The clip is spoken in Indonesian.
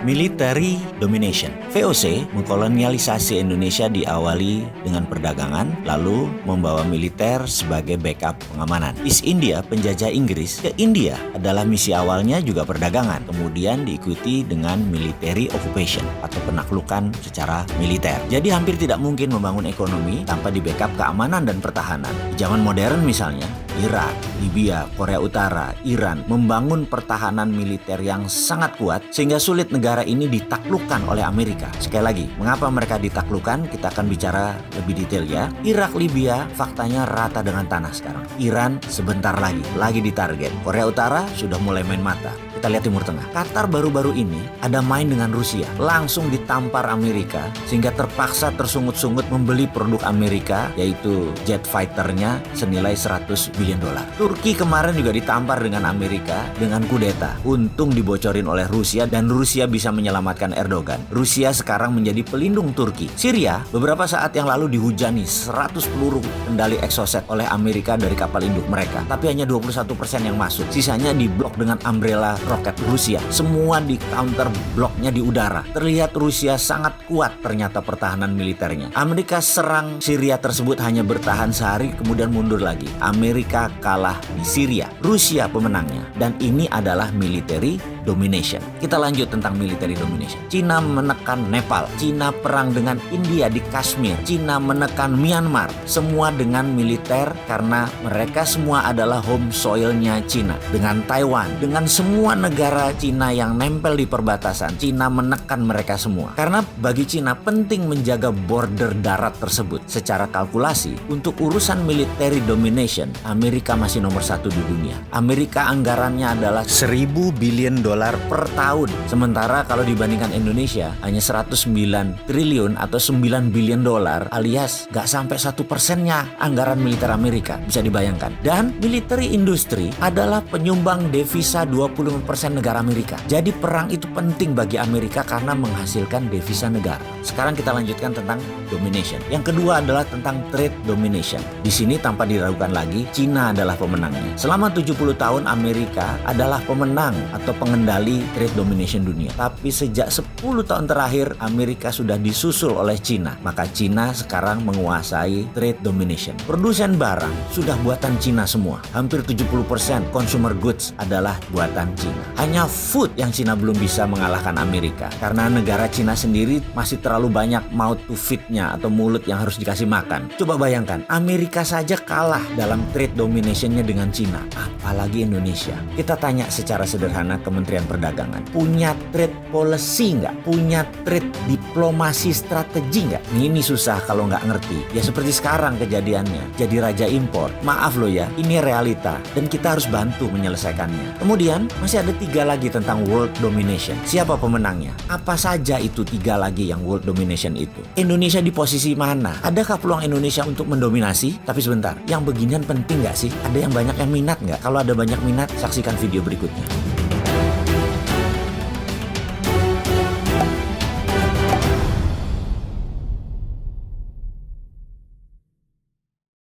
Military Domination. VOC mengkolonialisasi Indonesia diawali dengan perdagangan, lalu membawa militer sebagai backup pengamanan. East India, penjajah Inggris ke India adalah misi awalnya juga perdagangan, kemudian diikuti dengan military occupation atau penaklukan secara militer. Jadi hampir tidak mungkin membangun ekonomi tanpa di backup keamanan dan pertahanan. Di zaman modern misalnya, Irak, Libya, Korea Utara, Iran membangun pertahanan militer yang sangat kuat sehingga sulit negara ini ditaklukkan oleh Amerika. Sekali lagi, mengapa mereka ditaklukkan? Kita akan bicara lebih detail ya. Irak, Libya faktanya rata dengan tanah sekarang. Iran sebentar lagi ditarget. Korea Utara sudah mulai main mata. Kita lihat Timur Tengah. Qatar baru-baru ini ada main dengan Rusia. Langsung ditampar Amerika sehingga terpaksa tersungut-sungut membeli produk Amerika yaitu jet fighternya senilai 100 billion dolar. Turki kemarin juga ditampar dengan Amerika dengan kudeta. Untung dibocorin oleh Rusia dan Rusia bisa menyelamatkan Erdogan. Rusia sekarang menjadi pelindung Turki. Syria beberapa saat yang lalu dihujani 100 peluru kendali Exocet oleh Amerika dari kapal induk mereka. Tapi hanya 21% yang masuk. Sisanya diblok dengan umbrella roket Rusia. Semua di counter bloknya di udara. Terlihat Rusia sangat kuat ternyata pertahanan militernya. Amerika serang Syria tersebut hanya bertahan sehari kemudian mundur lagi. Amerika kalah di Syria. Rusia pemenangnya. Dan ini adalah military domination. Kita lanjut tentang military domination. Cina menekan Nepal. Cina perang dengan India di Kashmir. Cina menekan Myanmar. Semua dengan militer karena mereka semua adalah home soilnya Cina. Dengan Taiwan, dengan semua negara Cina yang nempel di perbatasan, Cina menekan mereka semua. Karena bagi Cina penting menjaga border darat tersebut. Secara kalkulasi, untuk urusan military domination, Amerika masih nomor 1 di dunia. Amerika anggarannya adalah 1.000 billion dolar per tahun. Sementara kalau dibandingkan Indonesia, hanya 109 triliun atau 9 billion dolar alias gak sampai 1%-nya anggaran militer Amerika. Bisa dibayangkan. Dan military industry adalah penyumbang devisa 25% negara Amerika. Jadi perang itu penting bagi Amerika karena menghasilkan devisa negara. Sekarang kita lanjutkan tentang domination. Yang kedua adalah tentang trade domination. Di sini tanpa diragukan lagi, Cina adalah pemenangnya. Selama 70 tahun Amerika adalah pemenang atau pengendali trade domination dunia. Tapi sejak 10 tahun terakhir Amerika sudah disusul oleh Cina. Maka Cina sekarang menguasai trade domination. Produsen barang sudah buatan Cina semua. Hampir 70% consumer goods adalah buatan Cina. Hanya food yang Cina belum bisa mengalahkan Amerika. Karena negara Cina sendiri masih terlalu banyak mouth to feed-nya atau mulut yang harus dikasih makan. Coba bayangkan, Amerika saja kalah dalam trade domination-nya dengan Cina. Apalagi Indonesia. Kita tanya secara sederhana Kementerian Perdagangan. Punya trade policy nggak? Punya trade diplomasi strategi nggak? Ini susah kalau nggak ngerti. Ya seperti sekarang kejadiannya. Jadi raja impor. Maaf loh ya, ini realita. Dan kita harus bantu menyelesaikannya. Kemudian masih ada 3 lagi tentang world domination. Siapa pemenangnya? Apa saja itu 3 lagi yang world domination itu? Indonesia di posisi mana? Adakah peluang Indonesia untuk mendominasi? Tapi sebentar, yang beginian penting nggak sih? Ada yang banyak yang minat nggak? Kalau ada banyak minat, saksikan video berikutnya.